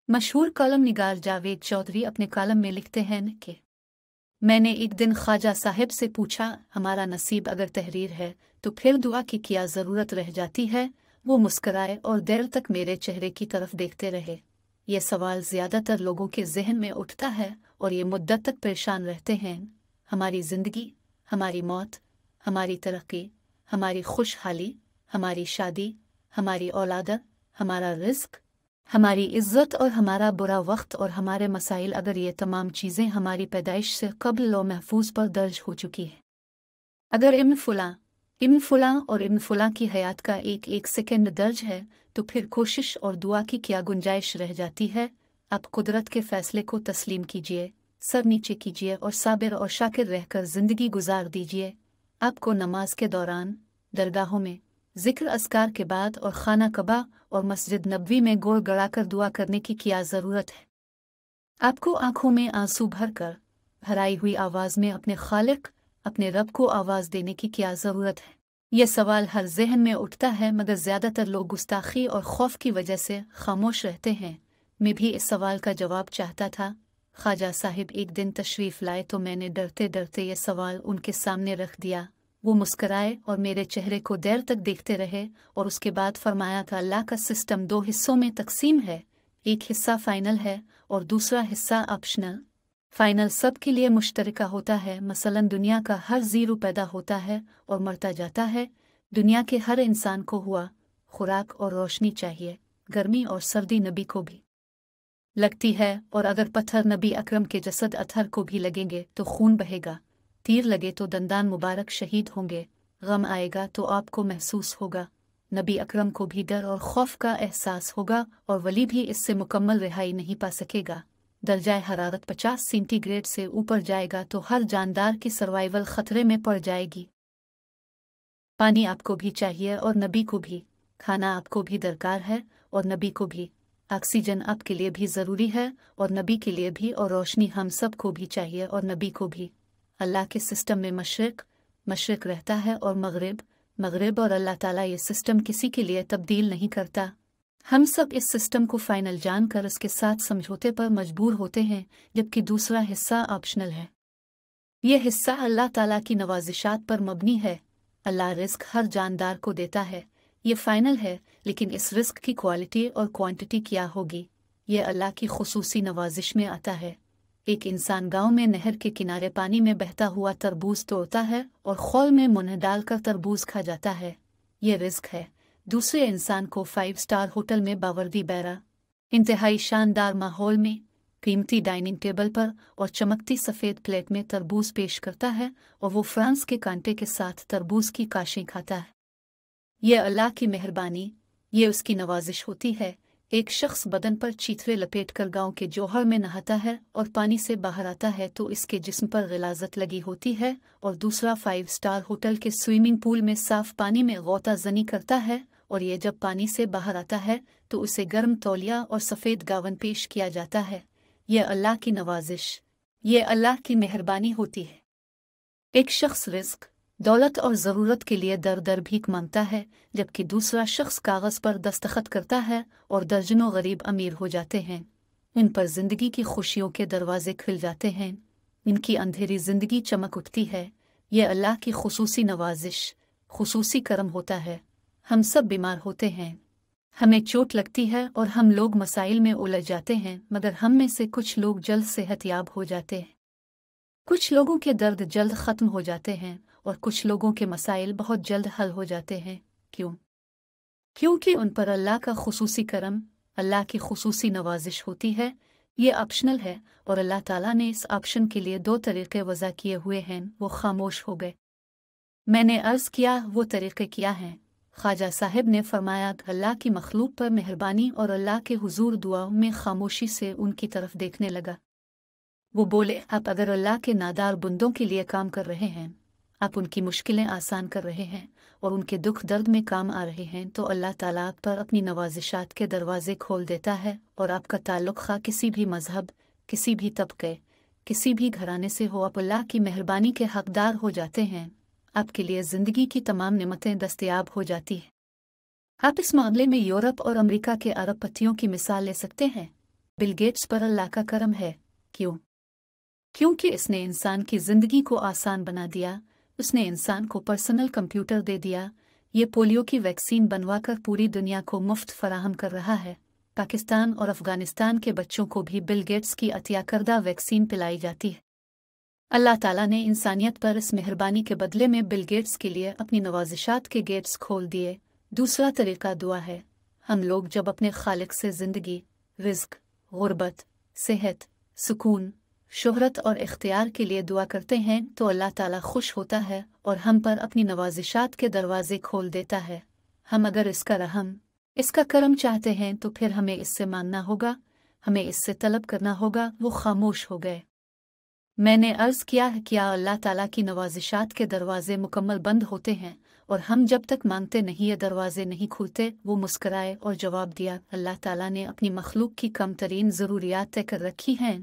मशहूर कॉलम निगार जावेद चौधरी अपने कॉलम में लिखते हैं कि मैंने एक दिन ख्वाजा साहिब से पूछा, हमारा नसीब अगर तहरीर है तो फिर दुआ की क्या ज़रूरत रह जाती है। वो मुस्कराए और देर तक मेरे चेहरे की तरफ देखते रहे। ये सवाल ज़्यादातर लोगों के जहन में उठता है और ये मुद्दत तक परेशान रहते हैं। हमारी ज़िंदगी, हमारी मौत, हमारी तरक्की, हमारी खुशहाली, हमारी शादी, हमारी औलाद, हमारा रिस्क, हमारी इज्जत और हमारा बुरा वक्त और हमारे मसाइल, अगर ये तमाम चीज़ें हमारी पैदाइश से कब्ल व महफूज पर दर्ज हो चुकी हैं, अगर इब्न फुलां और इब्न फुलां की हयात का एक एक सेकंड दर्ज है, तो फिर कोशिश और दुआ की क्या गुंजाइश रह जाती है। आप कुदरत के फैसले को तस्लीम कीजिए, सर नीचे कीजिए और साबिर और शाकिर रहकर ज़िंदगी गुजार दीजिए। आपको नमाज के दौरान, दरगाहों में, ज़िक्र अस्कार के बाद और खाना कबा और मस्जिद नबवी में गोड़ गड़ाकर दुआ करने की क्या ज़रूरत है। आपको आंखों में आंसू भरकर भराई हुई आवाज़ में अपने खालिक, अपने रब को आवाज़ देने की क्या ज़रूरत है। यह सवाल हर जहन में उठता है, मगर ज़्यादातर लोग गुस्ताखी और खौफ की वजह से खामोश रहते हैं। मैं भी इस सवाल का जवाब चाहता था। ख्वाजा साहिब एक दिन तशरीफ़ लाए तो मैंने डरते डरते यह सवाल उनके सामने रख दिया। वो मुस्कराए और मेरे चेहरे को देर तक देखते रहे और उसके बाद फरमाया था, अल्लाह का सिस्टम दो हिस्सों में तकसीम है, एक हिस्सा फ़ाइनल है और दूसरा हिस्सा ऑप्शनल। फ़ाइनल सब के लिए मुश्तरका होता है। मसलन दुनिया का हर जीरो पैदा होता है और मरता जाता है। दुनिया के हर इंसान को हुआ खुराक और रोशनी चाहिए, गर्मी और सर्दी नबी को भी लगती है। और अगर पत्थर नबी अकरम के जसद अथर को भी लगेंगे तो खून बहेगा, तीर लगे तो दंदान मुबारक शहीद होंगे, गम आएगा तो आपको महसूस होगा, नबी अकरम को भी डर और खौफ का एहसास होगा और वली भी इससे मुकम्मल रिहाई नहीं पा सकेगा। दर्जाए हरारत 50 सेंटीग्रेड से ऊपर जाएगा तो हर जानदार की सर्वाइवल खतरे में पड़ जाएगी। पानी आपको भी चाहिए और नबी को भी, खाना आपको भी दरकार है और नबी को भी, ऑक्सीजन आपके लिए भी ज़रूरी है और नबी के लिए भी, और रोशनी हम सब को भी चाहिए और नबी को भी। अल्लाह के सिस्टम में मशरिक रहता है और मगरिब, और अल्लाह ताला ये सिस्टम किसी के लिए तब्दील नहीं करता। हम सब इस सिस्टम को फाइनल जानकर इसके साथ समझौते पर मजबूर होते हैं, जबकि दूसरा हिस्सा ऑप्शनल है। यह हिस्सा अल्लाह ताला की नवाजिशात पर मबनी है। अल्लाह रिस्क हर जानदार को देता है, ये फाइनल है, लेकिन इस रिस्क की क्वालिटी और क्वांटिटी क्या होगी, यह अल्लाह की खुसूसी नवाजिश में आता है। एक इंसान गांव में नहर के किनारे पानी में बहता हुआ तरबूज तोड़ता है और खौल में मुन्ह डालकर तरबूज खा जाता है, ये रिस्क है। दूसरे इंसान को 5 स्टार होटल में बावर्दी बैरा, इंतहाई शानदार माहौल में, कीमती डाइनिंग टेबल पर और चमकती सफ़ेद प्लेट में तरबूज पेश करता है और वो फ्रांस के कांटे के साथ तरबूज की काशें खाता है। यह अल्लाह की मेहरबानी, ये उसकी नवाजिश होती है। एक शख्स बदन पर चीथड़े लपेटकर गांव के जोहर में नहाता है और पानी से बाहर आता है तो इसके जिस्म पर गिलाजत लगी होती है, और दूसरा 5 स्टार होटल के स्विमिंग पूल में साफ पानी में गौता जनी करता है और ये जब पानी से बाहर आता है तो उसे गर्म तौलिया और सफ़ेद गावन पेश किया जाता है। यह अल्लाह की नवाजिश, ये अल्लाह की मेहरबानी होती है। एक शख्स रिस्क, दौलत और ज़रूरत के लिए दर दर भीख मांगता है, जबकि दूसरा शख्स कागज़ पर दस्तखत करता है और दर्जनों गरीब अमीर हो जाते हैं। इन पर ज़िंदगी की खुशियों के दरवाजे खुल जाते हैं, इनकी अंधेरी ज़िंदगी चमक उठती है। यह अल्लाह की खुसूसी नवाजिश, खुसूसी करम होता है। हम सब बीमार होते हैं, हमें चोट लगती है और हम लोग मसाइल में उलझ जाते हैं, मगर हम में से कुछ लोग जल्द सेहतयाब हो जाते हैं। कुछ लोगों के दर्द जल्द ख़त्म हो जाते हैं और कुछ लोगों के मसाइल बहुत जल्द हल हो जाते हैं। क्यों? क्योंकि उन पर अल्लाह का खुसूसी करम, अल्लाह की खुसूसी नवाजिश होती है। ये ऑप्शनल है और अल्लाह ताला ने इस ऑप्शन के लिए 2 तरीक़े वज़ा किए हुए हैं। वो खामोश हो गए। मैंने अर्ज़ किया, वो तरीक़े क्या हैं? ख्वाजा साहिब ने फरमाया, अल्लाह की मखलूक पर मेहरबानी और अल्लाह के हुजूर दुआओं में खामोशी से उनकी तरफ देखने लगा। वो बोले, आप अगर अल्लाह के नादार बंदों के लिए काम कर रहे हैं, आप उनकी मुश्किलें आसान कर रहे हैं और उनके दुख दर्द में काम आ रहे हैं, तो अल्लाह ताला आप पर अपनी नवाजिशात के दरवाजे खोल देता है और आपका ताल्लुक़ खा किसी भी मज़हब, किसी भी तबके, किसी भी घराने से हो, आप अल्लाह की मेहरबानी के हकदार हो जाते हैं। आपके लिए ज़िंदगी की तमाम नेमतें दस्तयाब हो जाती हैं। आप इस मामले में यूरोप और अमेरिका के अरब पतियों की मिसाल ले सकते हैं। बिल गेट्स पर अल्लाह का करम है। क्यों? क्योंकि इसने इंसान की ज़िंदगी को आसान बना दिया। उसने इंसान को पर्सनल कंप्यूटर दे दिया। ये पोलियो की वैक्सीन बनवाकर पूरी दुनिया को मुफ्त फराहम कर रहा है। पाकिस्तान और अफ़गानिस्तान के बच्चों को भी बिल गेट्स की अतिया करदा वैक्सीन पिलाई जाती है। अल्लाह ताला ने इंसानियत पर इस मेहरबानी के बदले में बिल गेट्स के लिए अपनी नवाजिशात के गेट्स खोल दिए। दूसरा तरीका दुआ है। हम लोग जब अपने खालिक से ज़िंदगी, रिज़्क, गुर्बत, सेहत, सुकून, शोहरत और इख्तियार के लिए दुआ करते हैं तो अल्लाह ताला खुश होता है और हम पर अपनी नवाजिशात के दरवाजे खोल देता है। हम अगर इसका रहम, इसका करम चाहते हैं तो फिर हमें इससे मानना होगा, हमें इससे तलब करना होगा। वो खामोश हो गए। मैंने अर्ज़ किया है क्या अल्लाह ताला की नवाजिशात के दरवाजे मुकम्मल बंद होते हैं और हम जब तक मांगते नहीं ये दरवाजे नहीं खुलते। वो मुस्कराए और जवाब दिया, अल्लाह ताला ने अपनी मखलूक की कम तरीन ज़रूरियात तय कर रखी हैं।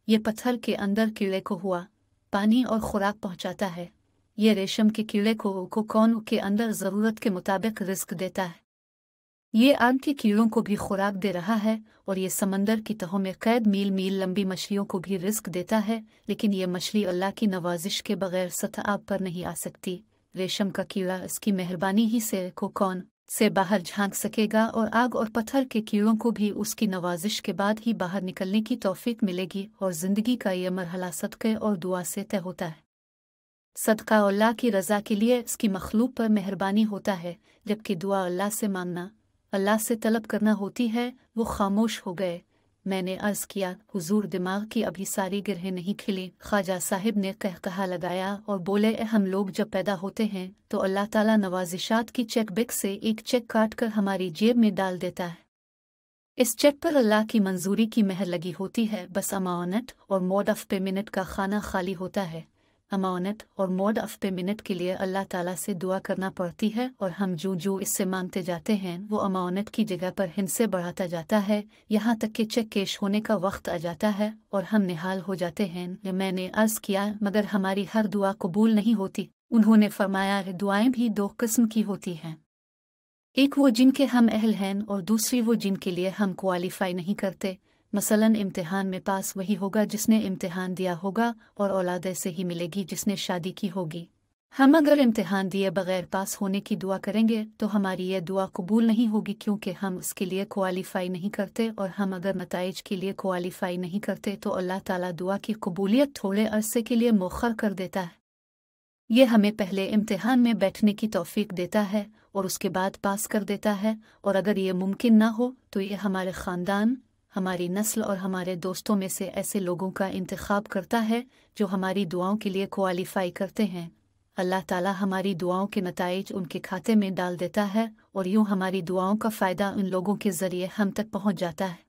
ये पत्थर के अंदर कीड़े को हुआ पानी और खुराक पहुंचाता है। ये रेशम के कीड़े को कौन के अंदर ज़रूरत के मुताबिक रिस्क देता है। ये आग के कीड़ों को भी खुराक दे रहा है और ये समंदर की तहों में कैद मील मील लंबी मछलियों को भी रिस्क देता है। लेकिन ये मछली अल्लाह की नवाजिश के बगैर सतह आब पर नहीं आ सकती। रेशम का कीड़ा इसकी मेहरबानी ही से कौन से बाहर झांक सकेगा और आग और पत्थर के कीड़ों को भी उसकी नवाजिश के बाद ही बाहर निकलने की तौफीक मिलेगी। और ज़िंदगी का ये मरहला सदक़े और दुआ से तय होता है। सदका अल्लाह की रज़ा के लिए इसकी मखलूक पर मेहरबानी होता है, जबकि दुआ अल्लाह से मांगना, अल्लाह से तलब करना होती है। वो खामोश हो गए। मैंने अर्ज़ किया, हुजूर दिमाग की अभी सारी गिरहें नहीं खिली। ख्वाजा साहिब ने कहकहा लगाया और बोले, हम लोग जब पैदा होते हैं तो अल्लाह ताला नवाजिशात की चेक बुक से एक चेक काट कर हमारी जेब में डाल देता है। इस चेक पर अल्लाह की मंजूरी की मेहर लगी होती है। बस अमानत और मोड ऑफ पेमेंट का खाना खाली होता है। अमानत और मोड ऑफ पेमेंट के लिए अल्लाह ताला से दुआ करना पड़ती है और हम जो इससे मांगते जाते हैं वो अमानत की जगह पर हिंसे बढ़ाता जाता है, यहाँ तक कि चेक कैश होने का वक्त आ जाता है और हम निहाल हो जाते हैं। मैंने अर्ज़ किया, मगर हमारी हर दुआ कबूल नहीं होती। उन्होंने फरमाया, दुआएं भी दो किस्म की होती हैं, एक वो जिनके हम अहल हैं और दूसरी वो जिनके लिए हम क्वालिफाई नहीं करते। मसलन इम्तिहान में पास वही होगा जिसने इम्तिहान दिया होगा और औलाद ऐसे ही मिलेगी जिसने शादी की होगी। हम अगर इम्तिहान दिए बगैर पास होने की दुआ करेंगे तो हमारी यह दुआ कबूल नहीं होगी, क्योंकि हम उसके लिए क्वालिफाई नहीं करते। और हम अगर नताइज के लिए क्वालिफाई नहीं करते तो अल्लाह ताला दुआ की कबूलियत थोड़े अरसे के लिए मौखर कर देता है। ये हमें पहले इम्तिहान में बैठने की तौफीक देता है और उसके बाद पास कर देता है। और अगर ये मुमकिन ना हो तो ये हमारे ख़ानदान, हमारी नस्ल और हमारे दोस्तों में से ऐसे लोगों का इंतखाब करता है जो हमारी दुआओं के लिए क्वालिफाई करते हैं। अल्लाह ताला हमारी दुआओं के नताइज उनके खाते में डाल देता है और यूं हमारी दुआओं का फ़ायदा उन लोगों के ज़रिए हम तक पहुंच जाता है।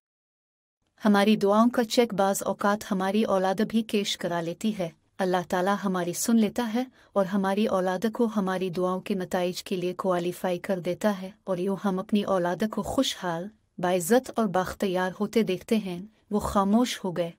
हमारी दुआओं का चेक बाज़ औक़ात हमारी औलाद भी केश करा लेती है। अल्लाह ताला हमारी सुन लेता है और हमारी औलाद को हमारी दुआओं के नताइज के लिए क्वालिफाई कर देता है और यूं हम अपनी औलाद को खुशहाल, बाइज़्ज़त और बाख्तियार होते देखते हैं। वो खामोश हो गए।